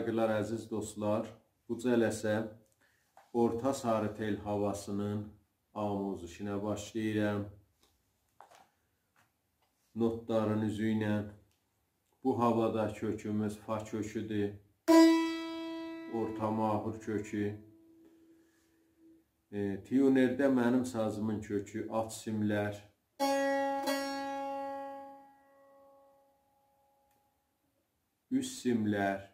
saygılar əziz dostlar. Bu cələsə orta sarı tel havasının amuzişinə başlayıram. Notların üzü ilə. Bu havada kökümüz fa köküdür. Orta mahur kökü. Tiyunerdə mənim sazımın kökü at simlər. Üst simlər.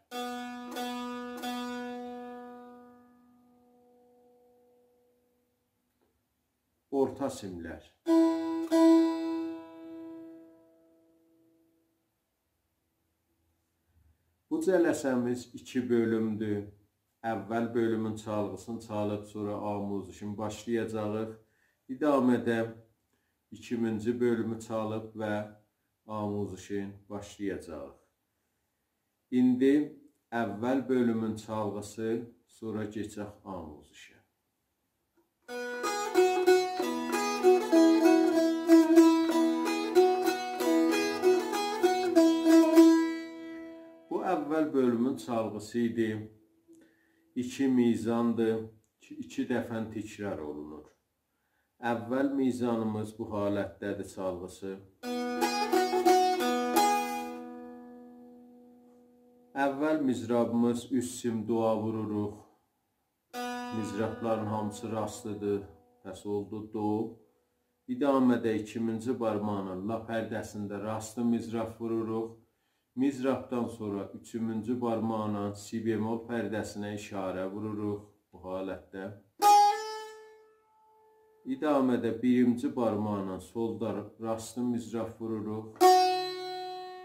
Orta simlər. Bu cələsəmiz 2 bölümdür. Əvvəl bölümün çalğısını çalıb, sonra amuzişin başlayacağıq. İdamədə 2-ci bölümü çalıb və amuzişin başlayacağıq. İndi əvvəl bölümün çalğısı, sonra keçək amuzişə. Bu əvvəl bölümün çalğısı idi. 2 mizandır, 2 dəfə təkrar olunur. Əvvəl mizanımız bu halətdədir çalğısı. Əvvəl mizrabımız üst sim do'a vururuq. Mizrabların hamısı rastlıdır. Pəs oldu do. İdamədə 2-ci barmağın la pərdəsində rastlı mizrab vururuq. Mizrabdan sonra 3-cü barmağla si bemol pərdəsinə işarə vururuq bu halətdə. İdamədə 1-ci barmaqla solda rastlı mizrab vururuq.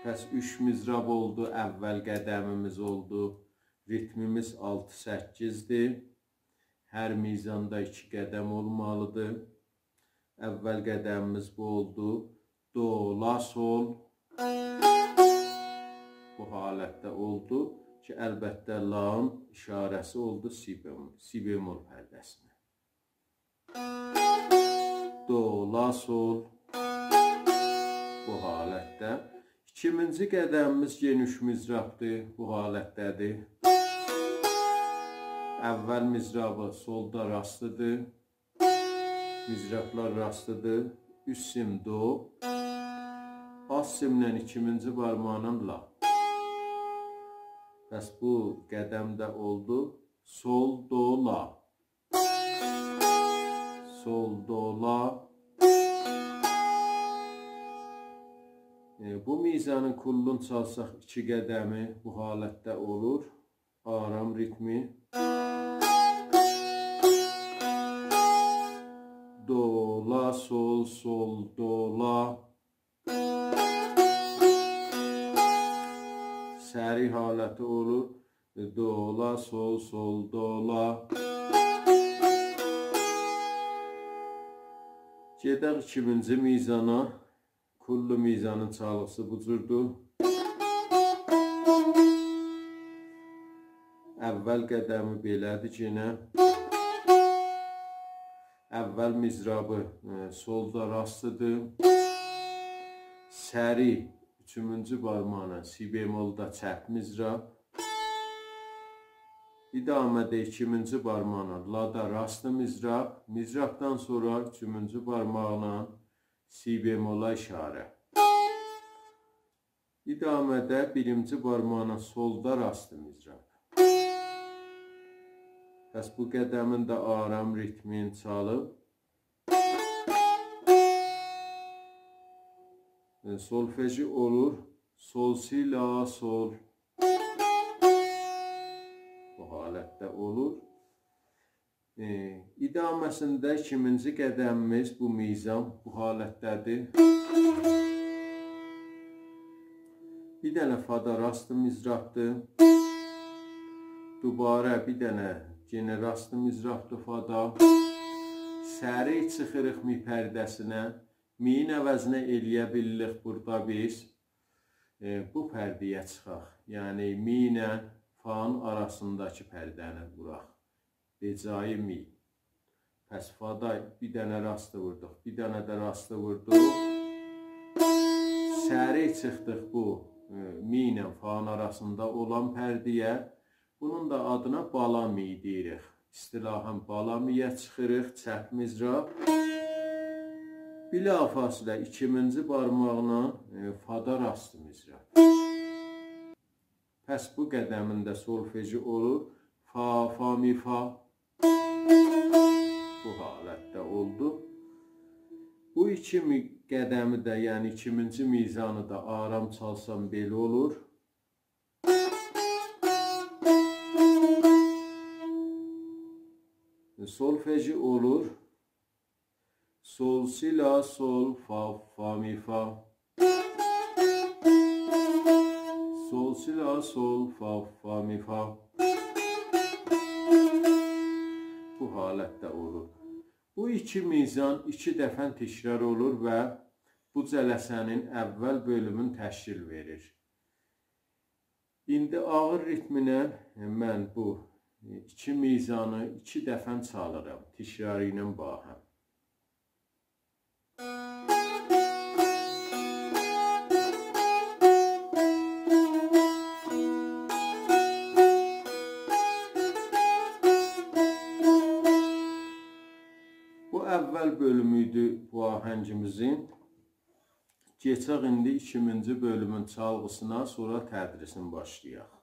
Pəs 3 mizrab oldu, əvvəl qədəmimiz oldu. Ritmimiz 6-8-dir. Hər mizanda 2 qədəm olmalıdır. Əvvəl qədəmimiz bu oldu. Do, la, sol. Bu halətdə oldu ki, əlbəttə la'nın işarəsi oldu si bemol pərdəsinə. Do, la, sol. Bu halətdə. 2-ci qədəmimiz geniş mizrabdır, bu halətdədir. Əvvəl mizrabı solda rastlıdır. Mizrablar rastlıdır. Üst sim do. Az simlə 2-ci barmağla la. Bəs bu qədəmdə oldu. Sol, do, la. Sol, do, la. Bu mizanın kullun çalsaq 2 qədəmi bu halətdə olur. Aram ritmi. Do, la, sol, sol, do, la. Səri haləti olur. Do, la, sol, sol, do, la. Gedək 2-ci mizana. Kullu mizanın çalğısı bu cürdür. Əvvəl qədəmi belədir yenə. Əvvəl mizrabı solda rastlıdır. Səri 3-cü barmaqla si bemolda çəp mizrab. İdamədə 2-ci barmaqla la'da rastlı mizrab. Mizrabdan sonra 3-cü barmaqla si bemola işarə. İdamədə 1-ci barmaqla solda rastlı mizrab. Bəs bu qədəmin də aram ritmin çalıb. Solfeji olur. Sol, si, la, sol. Bu halətdə olur. İdaməsində 2-ci qədəmimiz bu mizan bu halətdədir. Bir dənə fada rastlı mizrabdır. Dubara bir dənə yenə rastlı mizrabdır fada. Səri çıxırıq mi pərdəsinə. Mi'nin əvəzinə eləyə bilirik burada biz. Bu pərdəyə çıxaq. Yəni mi ilə fa'nın arasındakı pərdəni vuraq. Becai mi. Pəs fada bir dənə rastlı vurduq. Bir dənə də rastlı vurduq. Səri çıxdıq bu mi ilə fa'nın arasında olan pərdəyə. Bunun da adına balami deyirik. İstilahən balamiyə çıxırıq, çəp mizrab. Bilafasilə 2-ci barmaqla fada rastı mizrab. Pəs bu qədəmində solfeji olur. Fa, fa, mi, fa. Bu halətdə oldu. Bu 2 qədəmi də, yəni 2-ci mizanı da aram çalsam belə olur. Solfeji olur. Sol, si, la, sol, fa, fa, mi, fa. Sol, si, la, sol, fa, fa, mi, fa. Bu halətdə olur. Bu 2 mizan 2 dəfə təkrar olur və bu cələsənin əvvəl bölümünü təşkil verir. İndi ağır ritminə mən bu 2 mizanı 2 dəfə çalıram, təkrarı ilə baxım. Bu əvvəl bölümüydü bu ahəngimizin. Keçək indi 2-ci bölümün çalğısına, sonra tədrisini başlayaq.